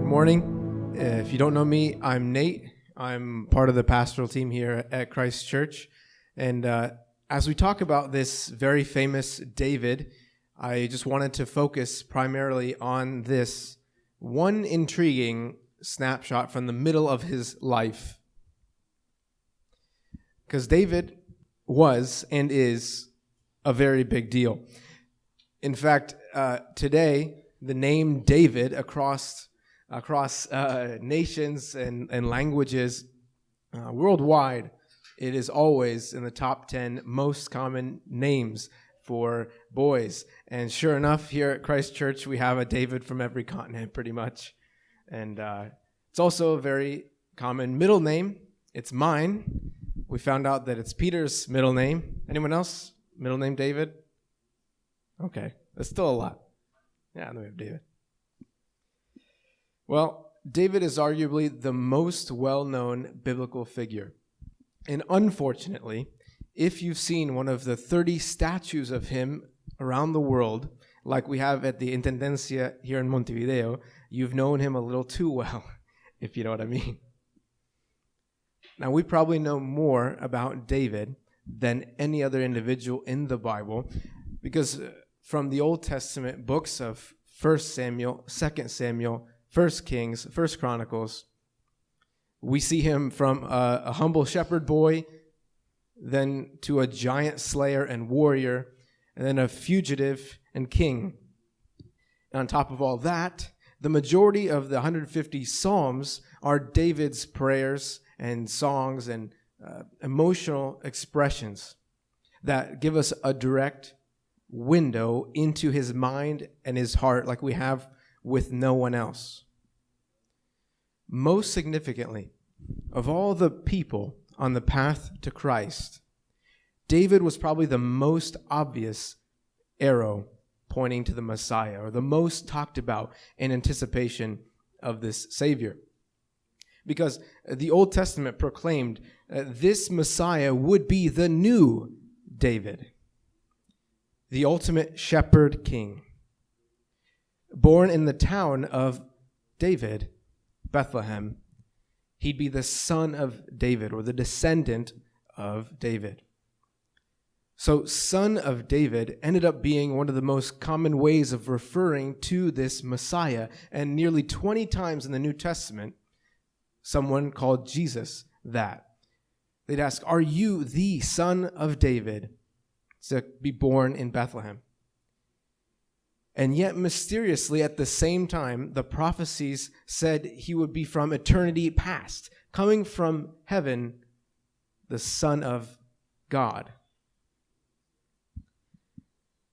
morning. If you don't know me, I'm Nate. I'm part of the pastoral team here at Christ Church. And as we talk about this very famous David, I just wanted to focus primarily on this one intriguing snapshot from the middle of his life. Because David was and is a very big deal. In fact, today, the name David across nations and languages worldwide, it is always in the top 10 most common names for boys. And sure enough, here at Christ Church, we have a David from every continent pretty much. And it's also a very common middle name. It's mine. We found out that it's Peter's middle name. Anyone else? Middle name David? Okay, that's still a lot. Yeah, then we have David. Well, David is arguably the most well-known biblical figure. And unfortunately, if you've seen one of the 30 statues of him around the world, like we have at the Intendencia here in Montevideo, you've known him a little too well, if you know what I mean. Now, we probably know more about David than any other individual in the Bible, because from the Old Testament books of 1 Samuel, 2 Samuel, 1 Kings, 1 Chronicles, we see him from a humble shepherd boy, then to a giant slayer and warrior, and then a fugitive and king. And on top of all that, the majority of the 150 Psalms are David's prayers and songs and emotional expressions that give us a direct window into his mind and his heart like we have with no one else. Most significantly, of all the people on the path to Christ, David was probably the most obvious arrow pointing to the Messiah, or the most talked about in anticipation of this Savior. Because the Old Testament proclaimed this Messiah would be the new David, the ultimate shepherd king. Born in the town of David, Bethlehem, he'd be the son of David, or the descendant of David. So son of David ended up being one of the most common ways of referring to this Messiah. And nearly 20 times in the New Testament, someone called Jesus that. They'd ask, "Are you the son of David to be born in Bethlehem?" And yet, mysteriously, at the same time, the prophecies said he would be from eternity past, coming from heaven, the Son of God.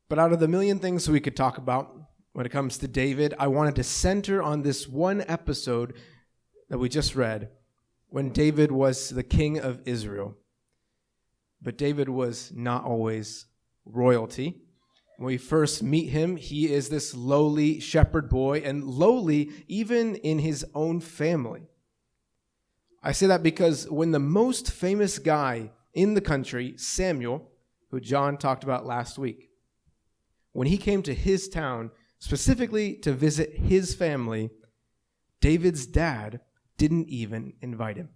But out of the million things we could talk about when it comes to David, I wanted to center on this one episode that we just read, when David was the king of Israel. But David was not always royalty. When we first meet him, he is this lowly shepherd boy, and lowly even in his own family. I say that because when the most famous guy in the country, Samuel, who John talked about last week, when he came to his town, specifically to visit his family, David's dad didn't even invite him.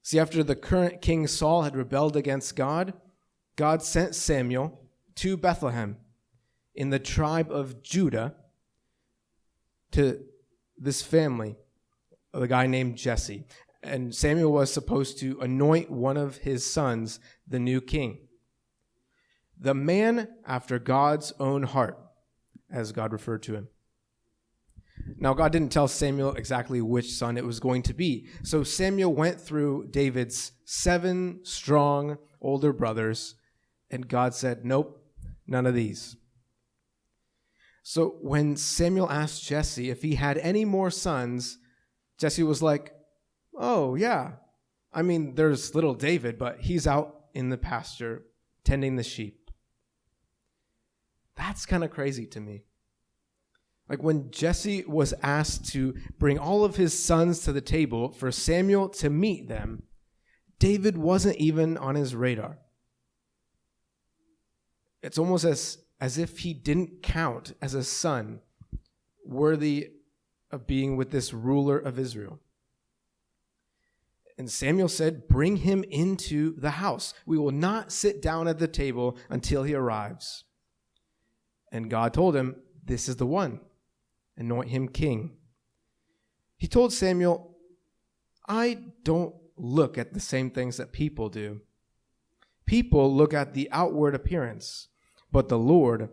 See, after the current king Saul had rebelled against God, God sent Samuel to Bethlehem in the tribe of Judah to this family of a guy named Jesse. And Samuel was supposed to anoint one of his sons the new king. The man after God's own heart, as God referred to him. Now, God didn't tell Samuel exactly which son it was going to be. So Samuel went through David's 7 strong older brothers, and God said, "Nope, none of these." So when Samuel asked Jesse if he had any more sons, Jesse was like, "Oh, yeah. I mean, there's little David, but he's out in the pasture tending the sheep." That's kind of crazy to me. Like when Jesse was asked to bring all of his sons to the table for Samuel to meet them, David wasn't even on his radar. It's almost as if he didn't count as a son worthy of being with this ruler of Israel? And Samuel said, bring him into the house. We will not sit down at the table until he arrives. And God told him, this is the one. Anoint him king. He told Samuel, I don't look at the same things that people do. People look at the outward appearance, but the Lord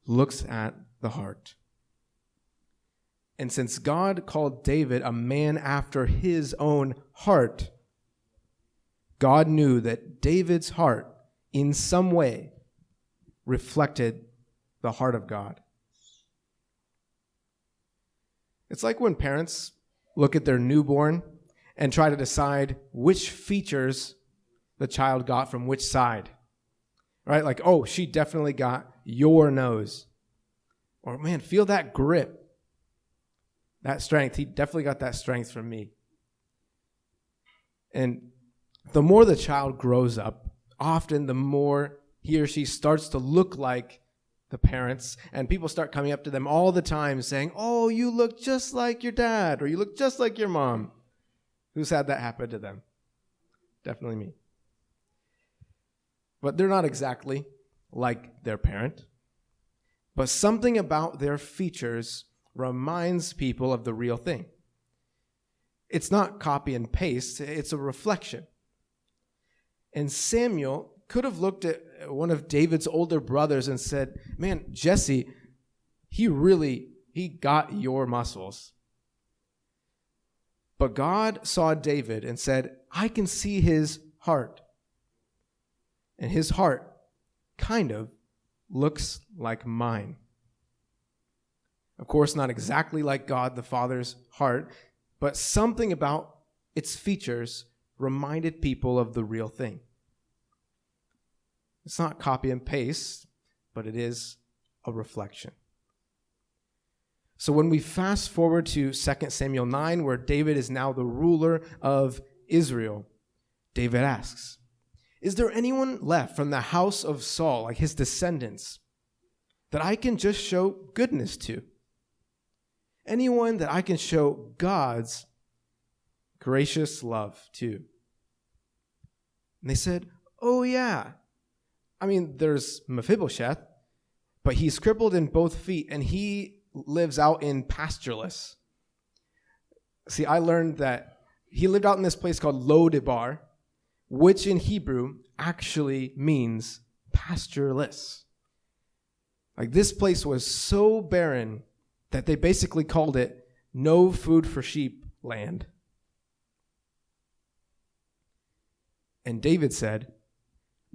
looks at the heart. And since God called David a man after his own heart, God knew that David's heart in some way reflected the heart of God. It's like when parents look at their newborn and try to decide which features the child got from which side. Right? Like, oh, she definitely got your nose. Or, man, feel that grip. That strength. He definitely got that strength from me. And the more the child grows up, often the more he or she starts to look like the parents, and people start coming up to them all the time saying, oh, you look just like your dad, or you look just like your mom. Who's had that happen to them? Definitely me. But they're not exactly like their parent. But something about their features reminds people of the real thing. It's not copy and paste, it's a reflection. And Samuel could have looked at one of David's older brothers and said, man, Jesse, he got your muscles. But God saw David and said, I can see his heart. And his heart kind of looks like mine. Of course, not exactly like God the Father's heart, but something about its features reminded people of the real thing. It's not copy and paste, but it is a reflection. So when we fast forward to 2 Samuel 9, where David is now the ruler of Israel, David asks, is there anyone left from the house of Saul, like his descendants, that I can just show goodness to? Anyone that I can show God's gracious love to? And they said, oh yeah. I mean, there's Mephibosheth, but he's crippled in both feet, and he lives out in pastureless. See, I learned that he lived out in this place called Lo-debar, which in Hebrew actually means pastureless. Like, this place was so barren that they basically called it no food for sheep land. And David said,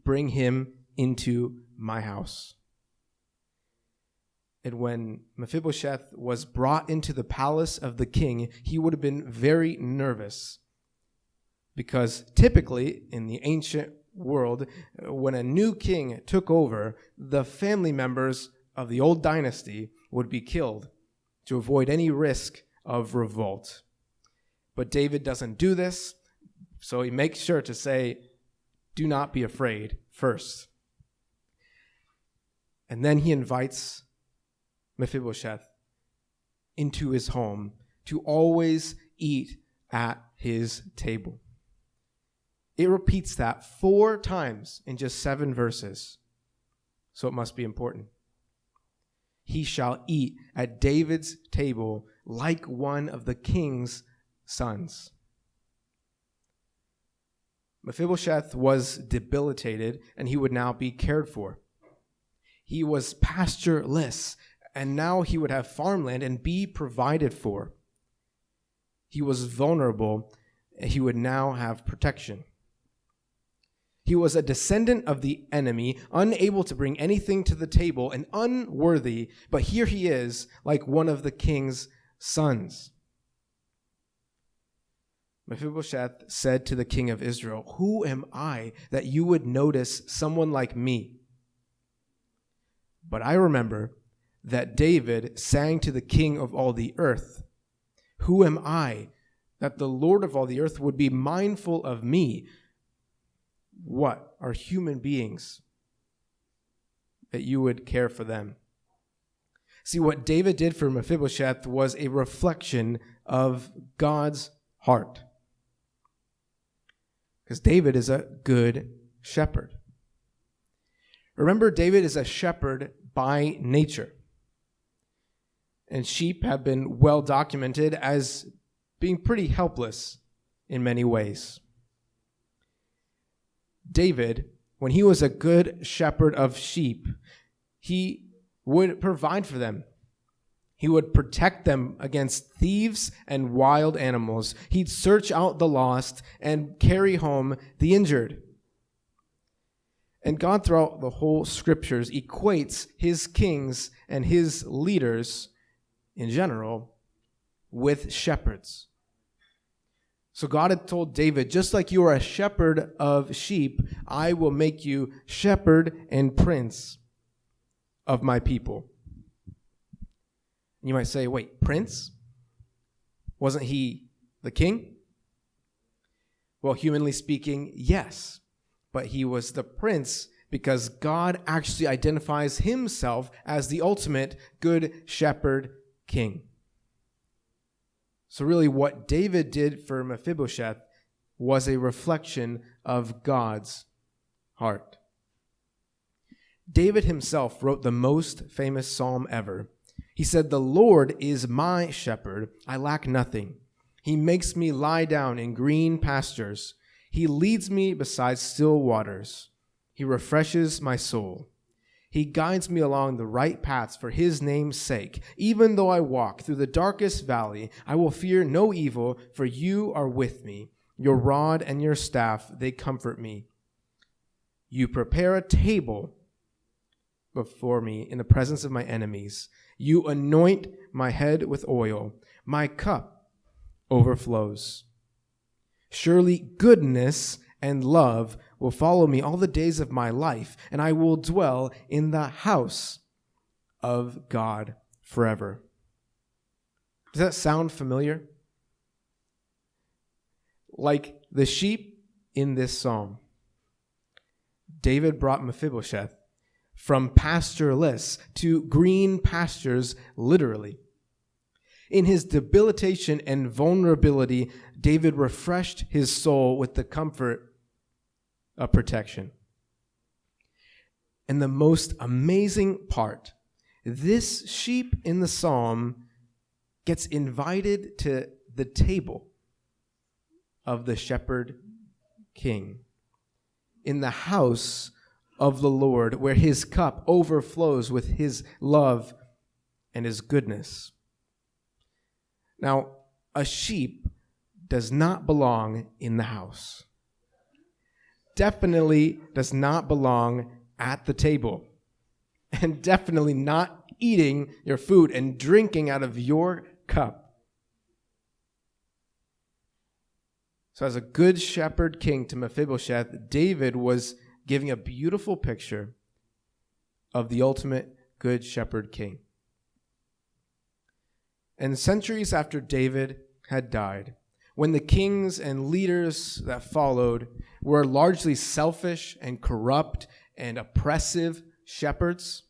bring him into my house. And when Mephibosheth was brought into the palace of the king, he would have been very nervous. Because typically, in the ancient world, when a new king took over, the family members of the old dynasty would be killed to avoid any risk of revolt. But David doesn't do this, so he makes sure to say, do not be afraid first. And then he invites Mephibosheth into his home to always eat at his table. It repeats that 4 times in just 7 verses. So it must be important. He shall eat at David's table like one of the king's sons. Mephibosheth was debilitated, and he would now be cared for. He was pastureless, and now he would have farmland and be provided for. He was vulnerable, and he would now have protection. He was a descendant of the enemy, unable to bring anything to the table, and unworthy, but here he is, like one of the king's sons. Mephibosheth said to the king of Israel, who am I that you would notice someone like me? But I remember that David sang to the king of all the earth, who am I that the Lord of all the earth would be mindful of me? What are human beings that you would care for them? See, what David did for Mephibosheth was a reflection of God's heart. Because David is a good shepherd. Remember, David is a shepherd by nature. And sheep have been well documented as being pretty helpless in many ways. David, when he was a good shepherd of sheep, he would provide for them. He would protect them against thieves and wild animals. He'd search out the lost and carry home the injured. And God, throughout the whole scriptures, equates his kings and his leaders in general with shepherds. So God had told David, just like you are a shepherd of sheep, I will make you shepherd and prince of my people. You might say, wait, prince? Wasn't he the king? Well, humanly speaking, yes. But he was the prince because God actually identifies himself as the ultimate good shepherd king. So really what David did for Mephibosheth was a reflection of God's heart. David himself wrote the most famous psalm ever. He said, "The Lord is my shepherd, I lack nothing. He makes me lie down in green pastures. He leads me beside still waters. He refreshes my soul. He guides me along the right paths for his name's sake. Even though I walk through the darkest valley, I will fear no evil, for you are with me. Your rod and your staff, they comfort me. You prepare a table before me in the presence of my enemies. You anoint my head with oil. My cup overflows. Surely goodness and love will follow me all the days of my life, and I will dwell in the house of God forever." Does that sound familiar? Like the sheep in this psalm, David brought Mephibosheth from pastureless to green pastures, literally. In his debilitation and vulnerability, David refreshed his soul with the comfort of protection. And the most amazing part, this sheep in the psalm gets invited to the table of the shepherd king in the house of the Lord, where his cup overflows with his love and his goodness. Now, a sheep does not belong in the house. Definitely does not belong at the table. And definitely not eating your food and drinking out of your cup. So as a good shepherd king to Mephibosheth, David was giving a beautiful picture of the ultimate good shepherd king. And centuries after David had died, when the kings and leaders that followed were largely selfish and corrupt and oppressive shepherds,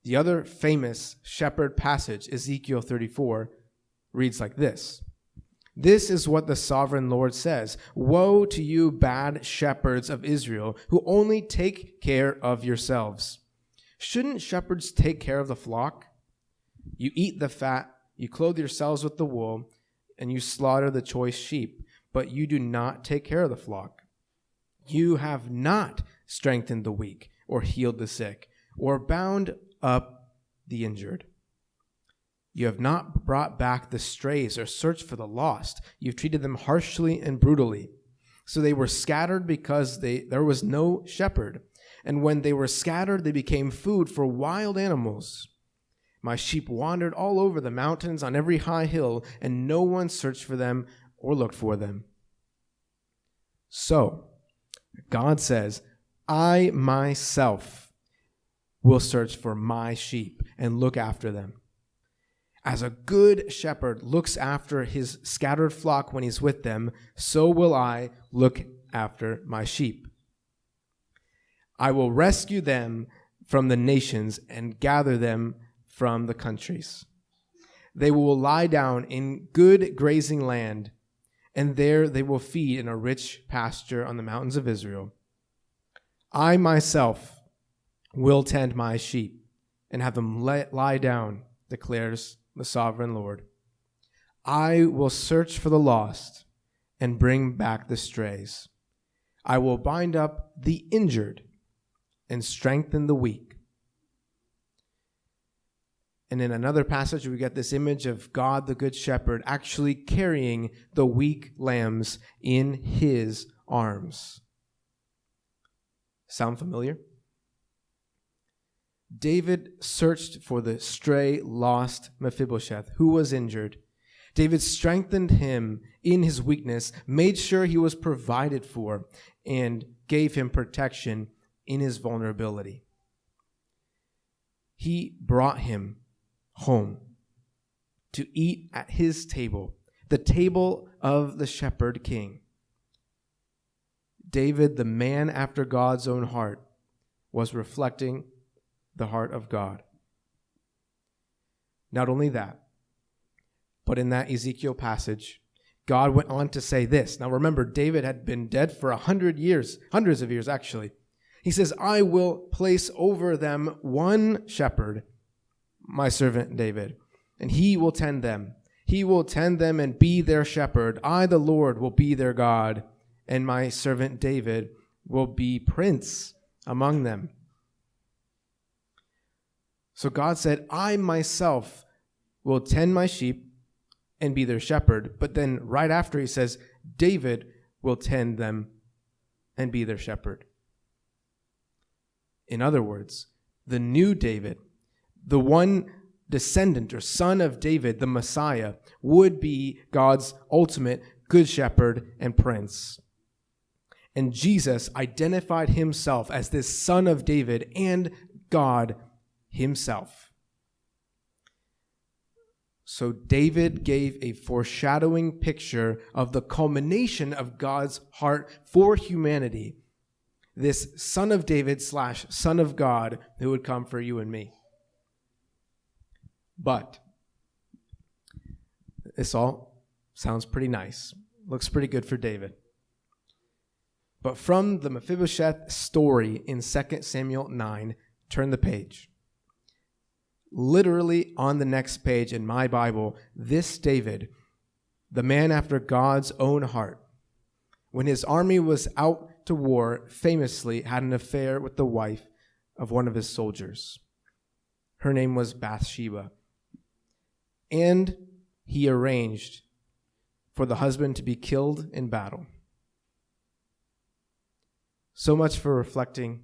the other famous shepherd passage, Ezekiel 34, reads like this. "This is what the sovereign Lord says. Woe to you, bad shepherds of Israel, who only take care of yourselves. Shouldn't shepherds take care of the flock? You eat the fat, you clothe yourselves with the wool, and you slaughter the choice sheep, but you do not take care of the flock. You have not strengthened the weak, or healed the sick, or bound up the injured. You have not brought back the strays or searched for the lost. You've treated them harshly and brutally. So they were scattered because there was no shepherd. And when they were scattered, they became food for wild animals. My sheep wandered all over the mountains on every high hill, and no one searched for them or looked for them." So, God says, "I myself will search for my sheep and look after them. As a good shepherd looks after his scattered flock when he's with them, so will I look after my sheep. I will rescue them from the nations and gather them from the countries. They will lie down in good grazing land, and there they will feed in a rich pasture on the mountains of Israel. I myself will tend my sheep and have them lie down, declares the sovereign Lord. I will search for the lost and bring back the strays. I will bind up the injured and strengthen the weak. And in another passage, we get this image of God, the Good Shepherd, actually carrying the weak lambs in his arms. Sound familiar? David searched for the stray, lost Mephibosheth, who was injured. David strengthened him in his weakness, made sure he was provided for, and gave him protection in his vulnerability. He brought him home to eat at his table, the table of the shepherd king. David, the man after God's own heart, was reflecting the heart of God. Not only that, but in that Ezekiel passage, God went on to say this. Now remember, David had been dead for 100 years, hundreds of years actually. He says, I will place over them one shepherd, my servant David, and he will tend them. He will tend them and be their shepherd. I, the Lord, will be their God, and my servant David will be prince among them. So God said, I myself will tend my sheep and be their shepherd. But then right after he says, David will tend them and be their shepherd. In other words, the new David, the one descendant or son of David, the Messiah, would be God's ultimate good shepherd and prince. And Jesus identified himself as this son of David and God himself. So David gave a foreshadowing picture of the culmination of God's heart for humanity, this son of David / son of God who would come for you and me. But this all sounds pretty nice. Looks pretty good for David. But from the Mephibosheth story in 2 Samuel 9, turn the page. Literally on the next page in my Bible, this David, the man after God's own heart, when his army was out to war, famously had an affair with the wife of one of his soldiers. Her name was Bathsheba. And he arranged for the husband to be killed in battle. So much for reflecting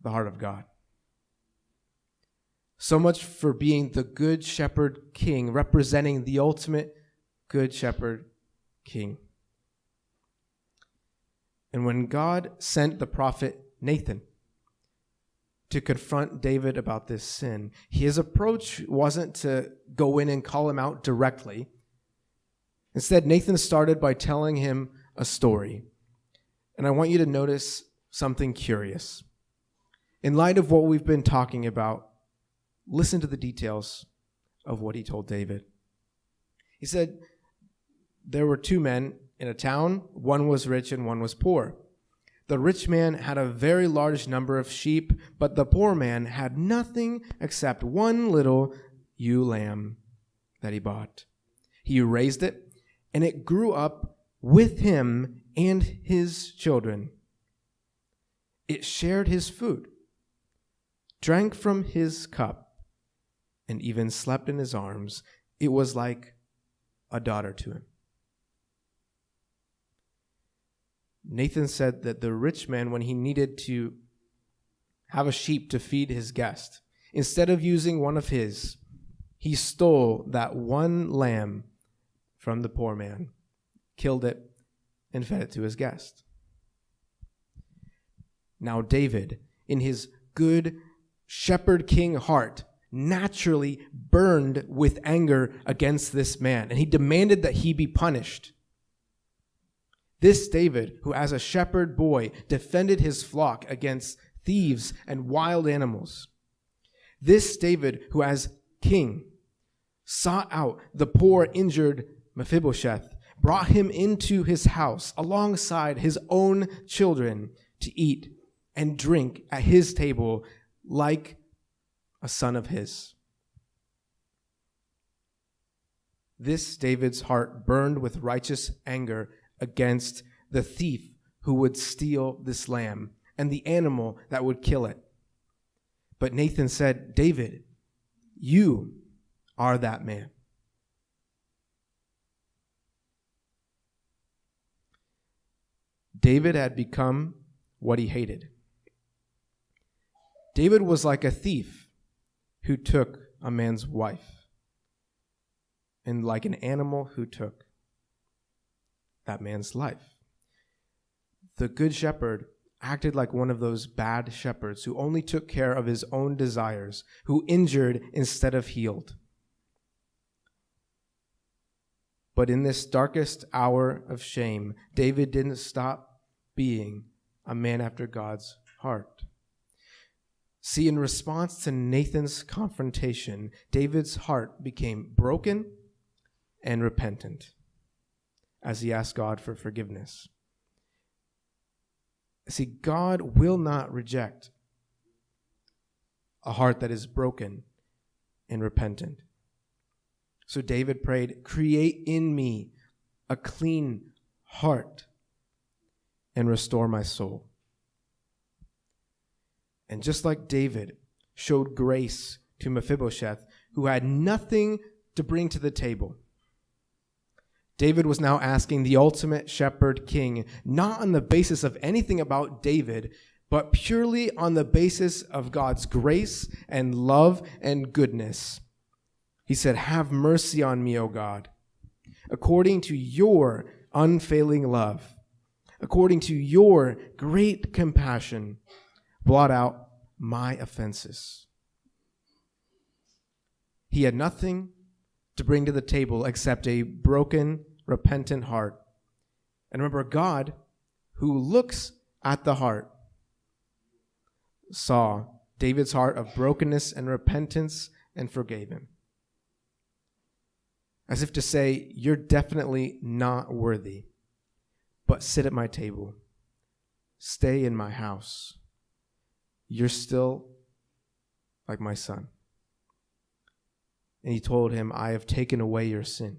the heart of God. So much for being the good shepherd king, representing the ultimate good shepherd king. And when God sent the prophet Nathan to confront David about this sin, his approach wasn't to go in and call him out directly. Instead, Nathan started by telling him a story. And I want you to notice something curious. In light of what we've been talking about, listen to the details of what he told David. He said, there were two men in a town. One was rich and one was poor. The rich man had a very large number of sheep, but the poor man had nothing except one little ewe lamb that he bought. He raised it, and it grew up with him and his children. It shared his food, drank from his cup, and even slept in his arms. It was like a daughter to him. Nathan said that the rich man, when he needed to have a sheep to feed his guest, instead of using one of his, he stole that one lamb from the poor man, killed it, and fed it to his guest. Now David, in his good shepherd king heart, naturally burned with anger against this man, and he demanded that he be punished. This David, who as a shepherd boy defended his flock against thieves and wild animals. This David, who as king, sought out the poor, injured Mephibosheth, brought him into his house alongside his own children to eat and drink at his table like a son of his. This David's heart burned with righteous anger against the thief who would steal this lamb and the animal that would kill it. But Nathan said, David, you are that man. David had become what he hated. David was like a thief who took a man's wife, and like an animal who took that man's life. The good shepherd acted like one of those bad shepherds who only took care of his own desires, who injured instead of healed. But in this darkest hour of shame, David didn't stop being a man after God's heart. See, in response to Nathan's confrontation, David's heart became broken and repentant as he asked God for forgiveness. See, God will not reject a heart that is broken and repentant. So David prayed, create in me a clean heart and restore my soul. And just like David showed grace to Mephibosheth, who had nothing to bring to the table, David was now asking the ultimate shepherd king, not on the basis of anything about David, but purely on the basis of God's grace and love and goodness. He said, have mercy on me, O God, according to your unfailing love, according to your great compassion, blot out my offenses. He had nothing to bring to the table except a broken, repentant heart. And remember, God, who looks at the heart, saw David's heart of brokenness and repentance and forgave him. As if to say, you're definitely not worthy, but sit at my table. Stay in my house. You're still like my son. And he told him, I have taken away your sin.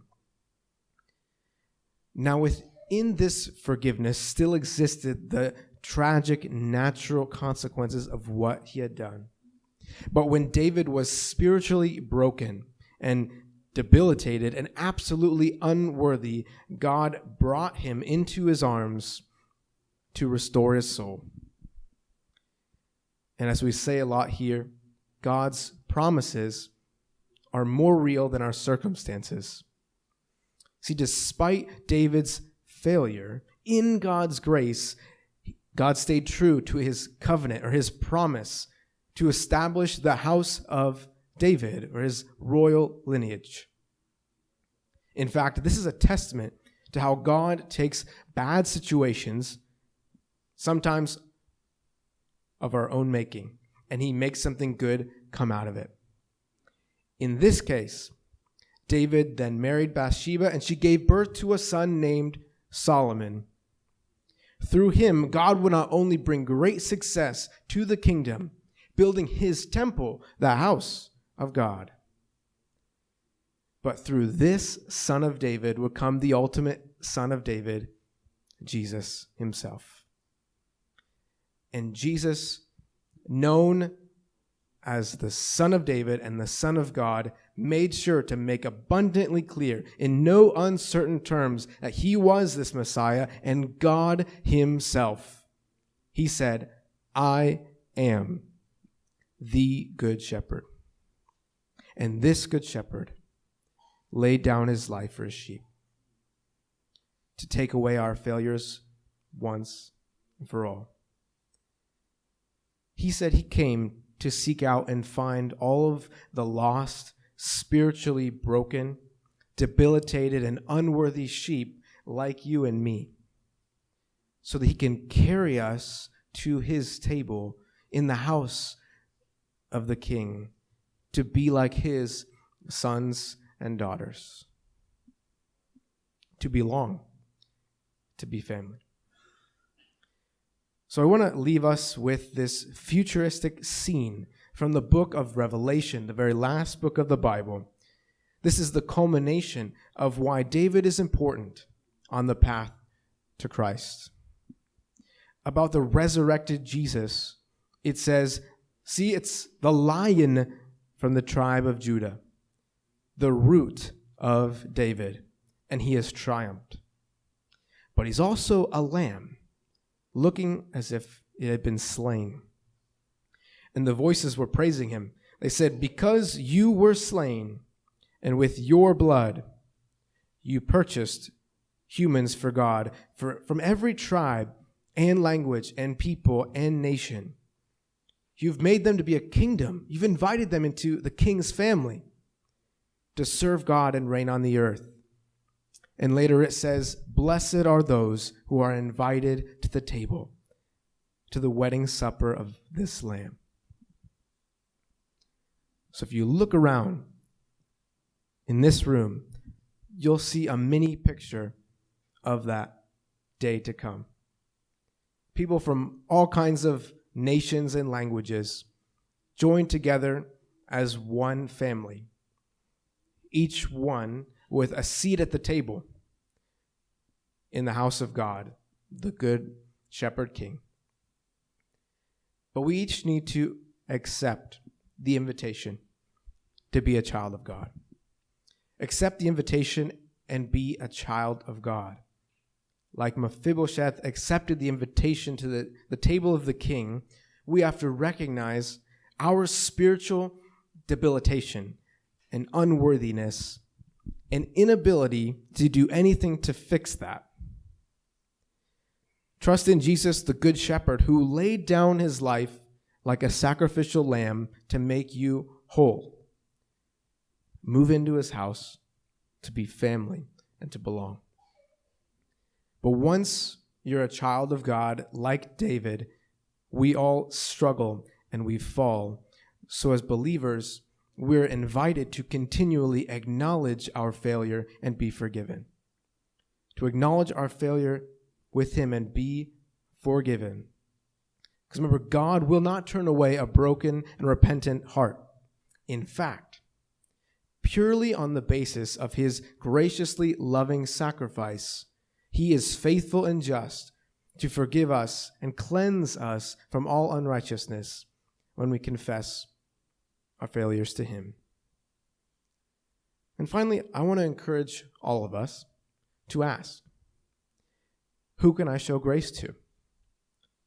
Now within this forgiveness still existed the tragic natural consequences of what he had done. But when David was spiritually broken and debilitated and absolutely unworthy, God brought him into his arms to restore his soul. And as we say a lot here, God's promises are more real than our circumstances. See, despite David's failure, in God's grace, God stayed true to his covenant or his promise to establish the house of David or his royal lineage. In fact, this is a testament to how God takes bad situations, sometimes of our own making, and he makes something good come out of it. In this case, David then married Bathsheba, and she gave birth to a son named Solomon. Through him, God would not only bring great success to the kingdom, building his temple, the house of God, but through this son of David would come the ultimate son of David, Jesus himself. And Jesus, known as the Son of David and the Son of God, made sure to make abundantly clear in no uncertain terms that he was this Messiah and God himself. He said, I am the good shepherd. And this good shepherd laid down his life for his sheep to take away our failures once and for all. He said he came to seek out and find all of the lost, spiritually broken, debilitated, and unworthy sheep like you and me, so that he can carry us to his table in the house of the King, to be like his sons and daughters. To belong, to be family. So I want to leave us with this futuristic scene from the book of Revelation, the very last book of the Bible. This is the culmination of why David is important on the path to Christ. About the resurrected Jesus, it says, see, it's the Lion from the tribe of Judah, the root of David, and he has triumphed. But he's also a lamb, looking as if it had been slain. And the voices were praising him. They said, because you were slain, and with your blood you purchased humans for God, from every tribe and language and people and nation. You've made them to be a kingdom. You've invited them into the king's family to serve God and reign on the earth. And later it says, blessed are those who are invited to the table, to the wedding supper of this Lamb. So if you look around in this room, you'll see a mini picture of that day to come. People from all kinds of nations and languages joined together as one family, each one with a seat at the table in the house of God, the Good Shepherd King. But we each need to accept the invitation to be a child of God. Accept the invitation and be a child of God. Like Mephibosheth accepted the invitation to the table of the king, we have to recognize our spiritual debilitation and unworthiness and inability to do anything to fix that. Trust in Jesus, the Good Shepherd, who laid down his life like a sacrificial lamb to make you whole. Move into his house to be family and to belong. But once you're a child of God, like David, we all struggle and we fall. So as believers, we're invited to continually acknowledge our failure and be forgiven. To acknowledge our failure with him and be forgiven. Because remember, God will not turn away a broken and repentant heart. In fact, purely on the basis of his graciously loving sacrifice, he is faithful and just to forgive us and cleanse us from all unrighteousness when we confess our failures to him. And finally, I want to encourage all of us to ask, who can I show grace to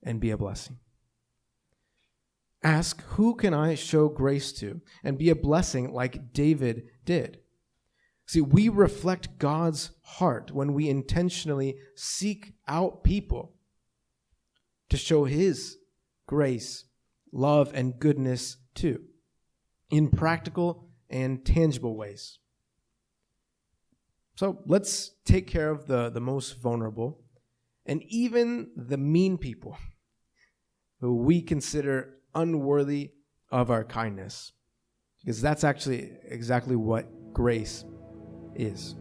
and be a blessing? Ask, who can I show grace to and be a blessing like David did? See, we reflect God's heart when we intentionally seek out people to show his grace, love, and goodness to, in practical and tangible ways. So let's take care of the most vulnerable and even the mean people who we consider unworthy of our kindness, because that's actually exactly what grace is.